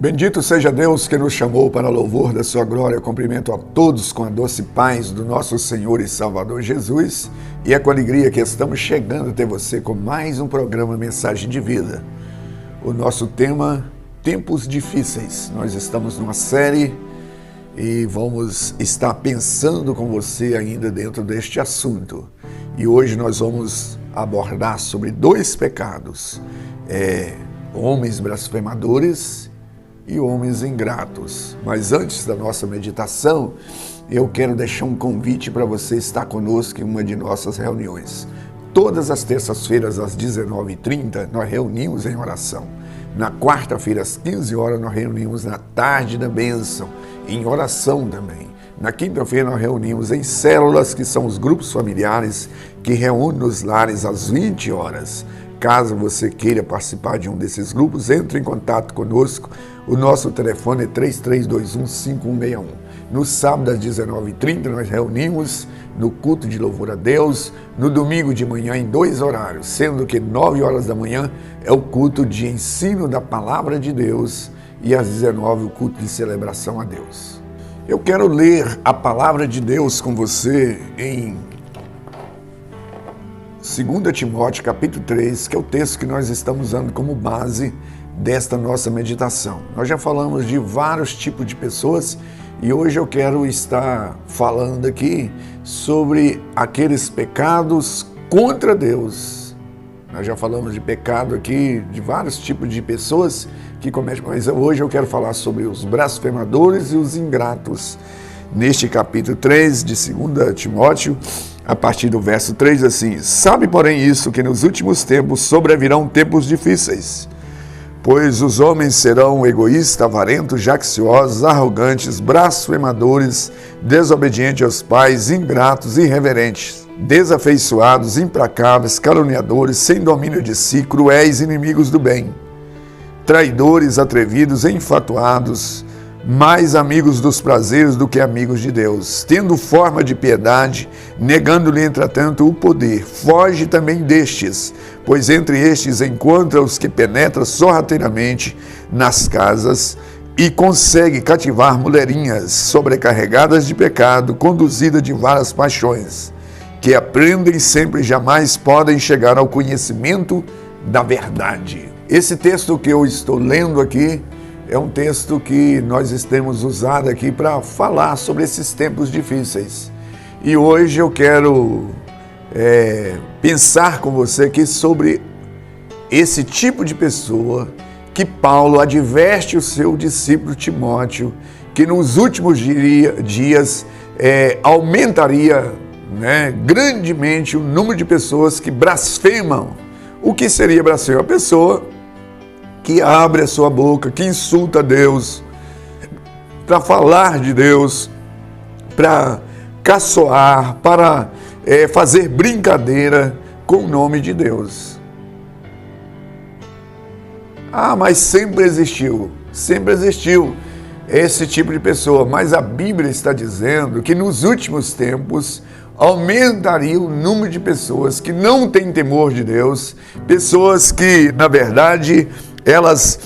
Bendito seja Deus que nos chamou para louvor da sua glória. Cumprimento a todos com a doce paz do nosso Senhor e Salvador Jesus. E é com alegria que estamos chegando até você com mais um programa Mensagem de Vida. O nosso tema, Tempos Difíceis. Nós estamos numa série e vamos estar pensando com você ainda dentro deste assunto. E hoje nós vamos abordar sobre dois pecados. Homens blasfemadores e homens ingratos. Mas antes da nossa meditação, eu quero deixar um convite para você estar conosco em uma de nossas reuniões. Todas as terças-feiras, às 19h30, nós reunimos em oração. Na quarta-feira, às 15 horas, nós reunimos na tarde da bênção, em oração também. Na quinta-feira, nós reunimos em células, que são os grupos familiares, que reúnem nos lares às 20 horas. Caso você queira participar de um desses grupos, entre em contato conosco. O nosso telefone é 3321-5161. No sábado, às 19h30, nós reunimos no culto de louvor a Deus. No domingo de manhã, em 2 horários, sendo que 9 horas da manhã é o culto de ensino da Palavra de Deus e às 19h o culto de celebração a Deus. Eu quero ler a Palavra de Deus com você em 2 Timóteo, capítulo 3, que é o texto que nós estamos usando como base desta nossa meditação. Nós já falamos de vários tipos de pessoas e hoje eu quero estar falando aqui sobre aqueles pecados contra Deus. Nós já falamos de pecado aqui, de vários tipos de pessoas que cometem, mas hoje eu quero falar sobre os blasfemadores e os ingratos. Neste capítulo 3 de 2 Timóteo, a partir do verso 3, assim: sabe, porém, isso, que nos últimos tempos sobrevirão tempos difíceis, pois os homens serão egoístas, avarentos, jacciosos, arrogantes, blasfemadores, desobedientes aos pais, ingratos, irreverentes, desafeiçoados, implacáveis, caluniadores, sem domínio de si, cruéis, inimigos do bem, traidores, atrevidos, enfatuados, mais amigos dos prazeres do que amigos de Deus, tendo forma de piedade, negando-lhe, entretanto, o poder. Foge também destes, pois entre estes encontra os que penetram sorrateiramente nas casas e consegue cativar mulherinhas sobrecarregadas de pecado, conduzidas de várias paixões, que aprendem sempre e jamais podem chegar ao conhecimento da verdade. Esse texto que eu estou lendo aqui é um texto que nós temos usado aqui para falar sobre esses tempos difíceis. E hoje eu quero pensar com você aqui sobre esse tipo de pessoa que Paulo adverte o seu discípulo Timóteo, que nos últimos dias aumentaria grandemente o número de pessoas que blasfemam. O que seria blasfema? A pessoa que abre a sua boca, que insulta a Deus, para falar de Deus, para caçoar, para fazer brincadeira com o nome de Deus. Mas sempre existiu esse tipo de pessoa, mas a Bíblia está dizendo que nos últimos tempos aumentaria o número de pessoas que não têm temor de Deus, pessoas que, na verdade, elas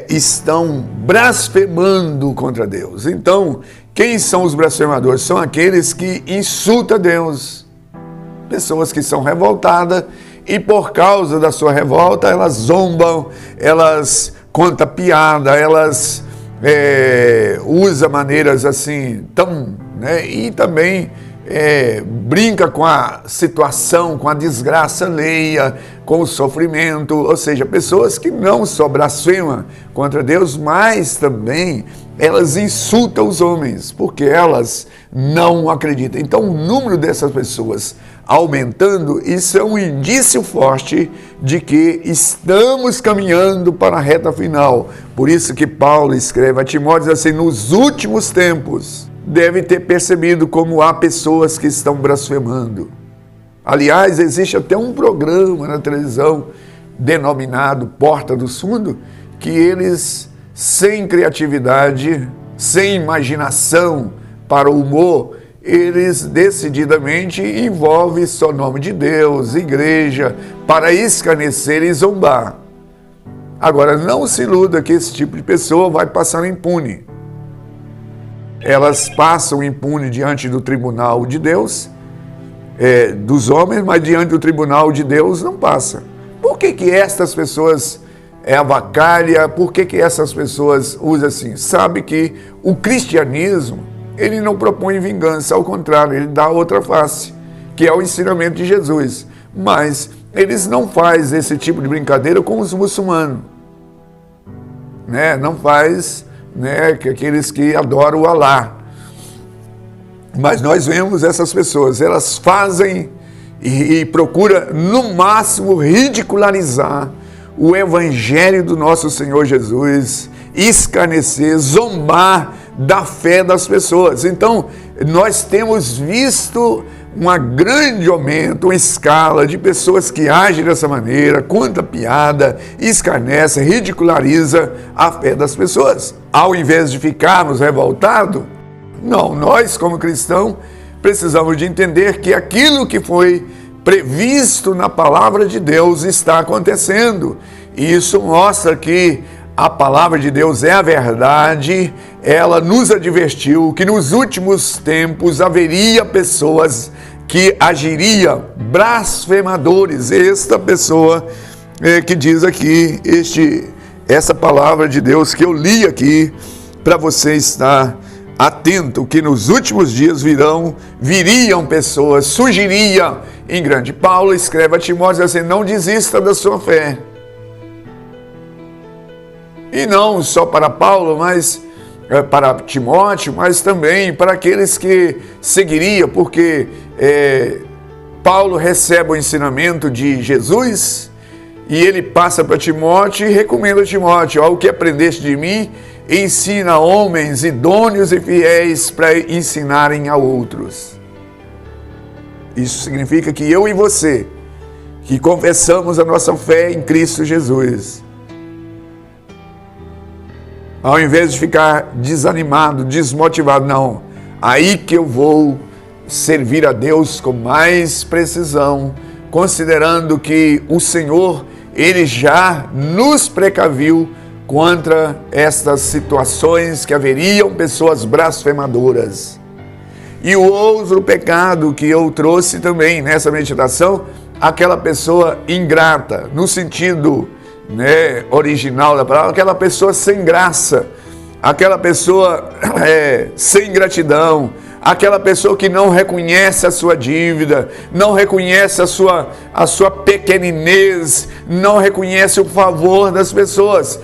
estão blasfemando contra Deus. Então, quem são os blasfemadores? São aqueles que insultam Deus. Pessoas que são revoltadas e por causa da sua revolta, elas zombam, elas contam piada, elas usam maneiras assim, e também brinca com a situação, com a desgraça alheia, com o sofrimento, ou seja, pessoas que não só blasfemam contra Deus, mas também elas insultam os homens, porque elas não acreditam. Então o número dessas pessoas aumentando, isso é um indício forte de que estamos caminhando para a reta final. Por isso que Paulo escreve a Timóteo assim: nos últimos tempos, deve ter percebido como há pessoas que estão blasfemando. Aliás, existe até um programa na televisão denominado Porta dos Fundos, que eles, sem criatividade, sem imaginação para o humor, eles decididamente envolvem só nome de Deus, igreja, para escarnecer e zombar. Agora, não se iluda que esse tipo de pessoa vai passar impune. Elas passam impune diante do tribunal de Deus, dos homens, mas diante do tribunal de Deus não passa. Por que estas pessoas avacalham? Por que essas pessoas usam assim? Sabe que o cristianismo, ele não propõe vingança, ao contrário, ele dá outra face, que é o ensinamento de Jesus. Mas eles não fazem esse tipo de brincadeira com os muçulmanos. Né? Não faz, né, que aqueles que adoram o Alá. Mas nós vemos essas pessoas, elas fazem e procuram, no máximo, ridicularizar o Evangelho do nosso Senhor Jesus, escarnecer, zombar da fé das pessoas. Então, nós temos visto uma grande aumento, uma escala de pessoas que agem dessa maneira, conta piada, escarnece, ridiculariza a fé das pessoas. Ao invés de ficarmos revoltados, não, nós como cristãos precisamos de entender que aquilo que foi previsto na palavra de Deus está acontecendo. E isso mostra que a palavra de Deus é a verdade. Ela nos advertiu que nos últimos tempos haveria pessoas que agiriam blasfemadores. Esta pessoa que diz aqui, essa palavra de Deus que eu li aqui, para você estar atento, que nos últimos dias viriam pessoas, surgiria em grande. Paulo escreve a Timóteo assim: não desista da sua fé. E não só para Paulo, mas para Timóteo, mas também para aqueles que seguiriam, porque Paulo recebe o ensinamento de Jesus e ele passa para Timóteo e recomenda a Timóteo: ao que aprendeste de mim, ensina homens idôneos e fiéis para ensinarem a outros. Isso significa que eu e você, que confessamos a nossa fé em Cristo Jesus, ao invés de ficar desanimado, desmotivado, não, aí que eu vou servir a Deus com mais precisão, considerando que o Senhor, Ele já nos precaviu contra estas situações que haveriam pessoas blasfemadoras. E o outro pecado que eu trouxe também nessa meditação, aquela pessoa ingrata, no sentido, né, original da palavra, aquela pessoa sem graça, aquela pessoa sem gratidão, aquela pessoa que não reconhece a sua dívida, não reconhece a sua pequeninez, não reconhece o favor das pessoas.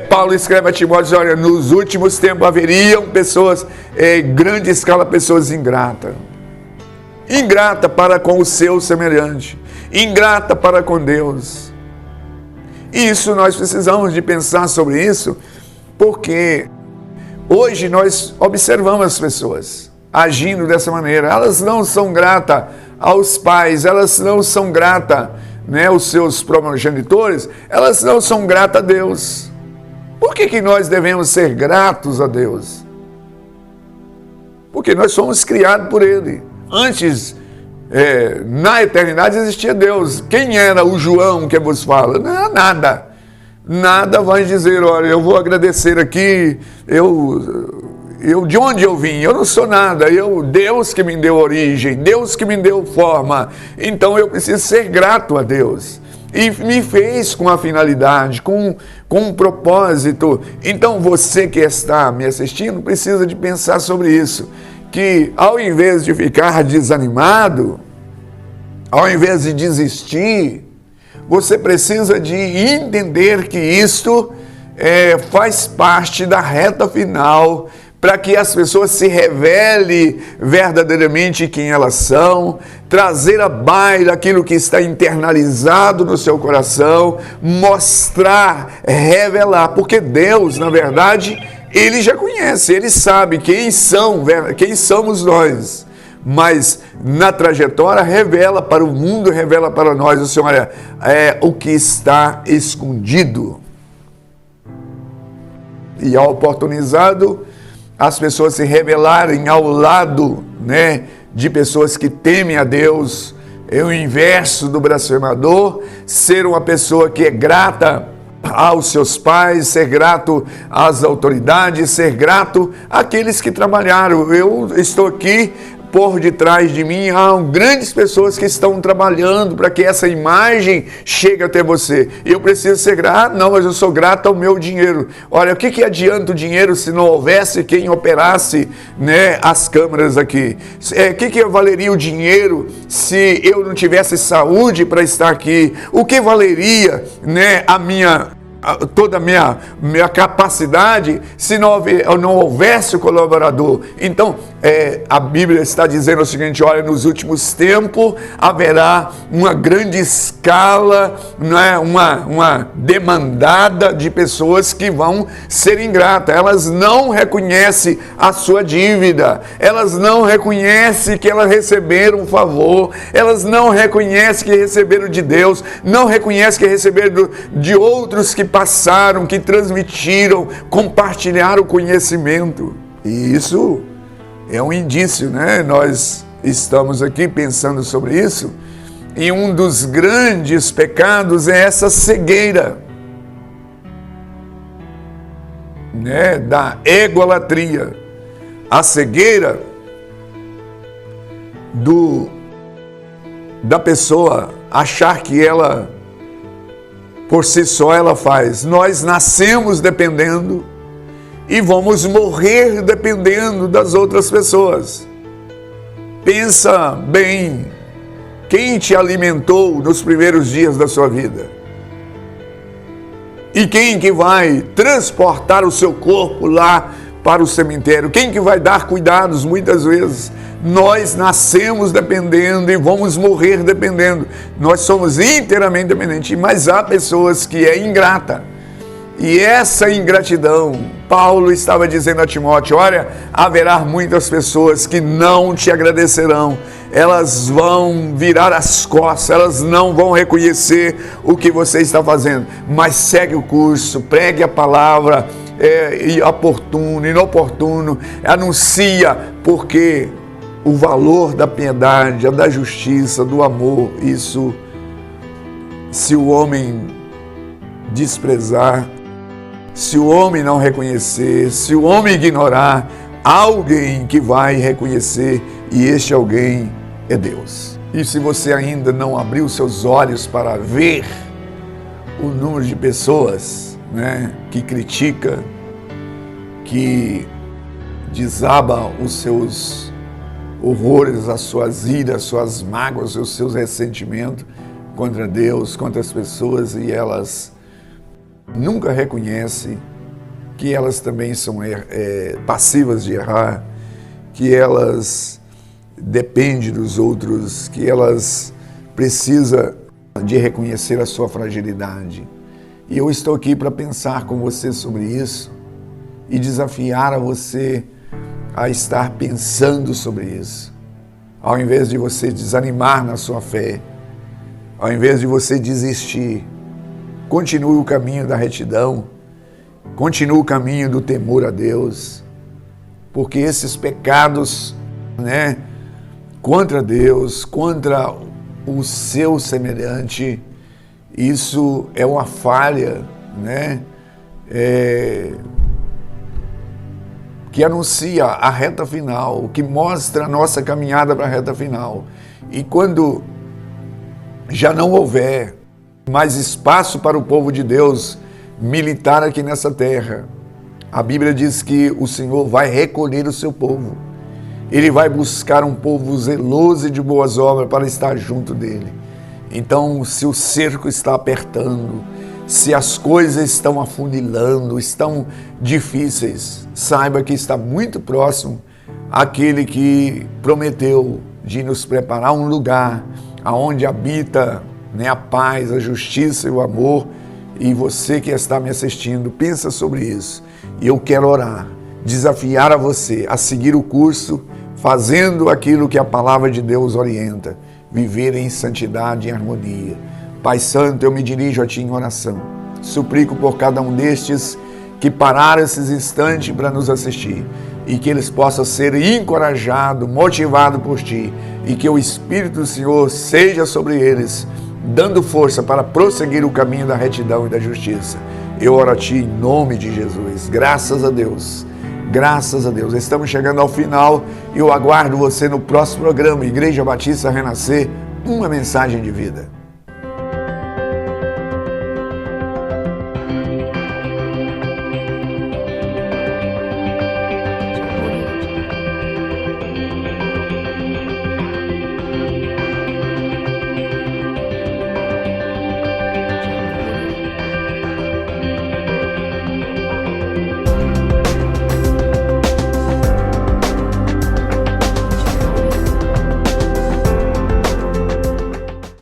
Paulo escreve a Timóteo: olha, nos últimos tempos haveriam pessoas, grande escala, pessoas ingratas. Ingrata para com o seu semelhante, ingrata para com Deus. Isso nós precisamos de pensar sobre isso, porque hoje nós observamos as pessoas agindo dessa maneira. Elas não são gratas aos pais, elas não são gratas, né, aos seus progenitores, elas não são gratas a Deus. Por que nós devemos ser gratos a Deus? Porque nós somos criados por Ele. Antes, na eternidade existia Deus. Quem era o João que vos fala? Não era nada. Nada vai dizer: olha, eu vou agradecer aqui, eu de onde eu vim? Eu não sou nada, Deus que me deu origem, Deus que me deu forma, então eu preciso ser grato a Deus. E me fez com a finalidade, com um propósito. Então você que está me assistindo precisa de pensar sobre isso, que ao invés de ficar desanimado, ao invés de desistir, você precisa de entender que isto faz parte da reta final, para que as pessoas se revelem verdadeiramente quem elas são, trazer à baila aquilo que está internalizado no seu coração, mostrar, revelar, porque Deus, na verdade, Ele já conhece, Ele sabe quem somos nós, mas na trajetória revela para o mundo, revela para nós: o Senhor é o que está escondido. E ao oportunizado, as pessoas se revelarem ao lado, né, de pessoas que temem a Deus. É o inverso do blasfemador, ser uma pessoa que é grata aos seus pais, ser grato às autoridades, ser grato àqueles que trabalharam. Eu estou aqui, por detrás de mim há grandes pessoas que estão trabalhando para que essa imagem chegue até você. Eu preciso ser grato? Não, mas eu sou grato ao meu dinheiro. Olha, o que adianta o dinheiro se não houvesse quem operasse, né, as câmeras aqui? O que valeria o dinheiro se eu não tivesse saúde para estar aqui? O que valeria, né, toda a minha capacidade se não houvesse o colaborador? Então, a Bíblia está dizendo o seguinte: olha, nos últimos tempos haverá uma grande escala, né, uma demandada de pessoas que vão ser ingratas. Elas não reconhecem a sua dívida, elas não reconhecem que elas receberam um favor, elas não reconhecem que receberam de Deus, não reconhecem que receberam de outros que passaram, que transmitiram, compartilharam o conhecimento. E isso é um indício, né? Nós estamos aqui pensando sobre isso, e um dos grandes pecados é essa cegueira, né, da egolatria, a cegueira da pessoa achar que ela, por si só, ela faz. Nós nascemos dependendo e vamos morrer dependendo das outras pessoas. Pensa bem, quem te alimentou nos primeiros dias da sua vida? E quem que vai transportar o seu corpo lá para o cemitério? Quem que vai dar cuidados? Muitas vezes nós nascemos dependendo e vamos morrer dependendo. Nós somos inteiramente dependentes, mas há pessoas que é ingrata. E essa ingratidão, Paulo estava dizendo a Timóteo: olha, haverá muitas pessoas que não te agradecerão, elas vão virar as costas, elas não vão reconhecer o que você está fazendo, mas segue o curso, pregue a palavra, oportuno, inoportuno, anuncia, porque o valor da piedade, da justiça, do amor, isso, se o homem desprezar, se o homem não reconhecer, se o homem ignorar, alguém que vai reconhecer, e este alguém é Deus. E se você ainda não abriu seus olhos para ver o número de pessoas, né, que critica, que desaba os seus horrores, as suas iras, as suas mágoas, os seus ressentimentos contra Deus, contra as pessoas, e elas nunca reconhecem que elas também são passivas de errar, que elas dependem dos outros, que elas precisam de reconhecer a sua fragilidade. E eu estou aqui para pensar com você sobre isso e desafiar a você a estar pensando sobre isso. Ao invés de você desanimar na sua fé, ao invés de você desistir, continue o caminho da retidão, continue o caminho do temor a Deus, porque esses pecados, né, contra Deus, contra o seu semelhante, isso é uma falha, né, que anuncia a reta final, que mostra a nossa caminhada para a reta final. E quando já não houver mais espaço para o povo de Deus militar aqui nessa terra, a Bíblia diz que o Senhor vai recolher o seu povo. Ele vai buscar um povo zeloso e de boas obras para estar junto dele. Então, se o cerco está apertando, se as coisas estão afunilando, estão difíceis, saiba que está muito próximo aquele que prometeu de nos preparar um lugar aonde habita, né, a paz, a justiça e o amor. E você que está me assistindo, pensa sobre isso. E eu quero orar, desafiar a você a seguir o curso, fazendo aquilo que a palavra de Deus orienta, viver em santidade e harmonia. Pai Santo, eu me dirijo a Ti em oração. Suplico por cada um destes que pararam esses instantes para nos assistir e que eles possam ser encorajados, motivados por Ti, e que o Espírito do Senhor seja sobre eles, dando força para prosseguir o caminho da retidão e da justiça. Eu oro a Ti em nome de Jesus. Graças a Deus. Graças a Deus. Estamos chegando ao final e eu aguardo você no próximo programa, Igreja Batista Renascer, uma mensagem de vida.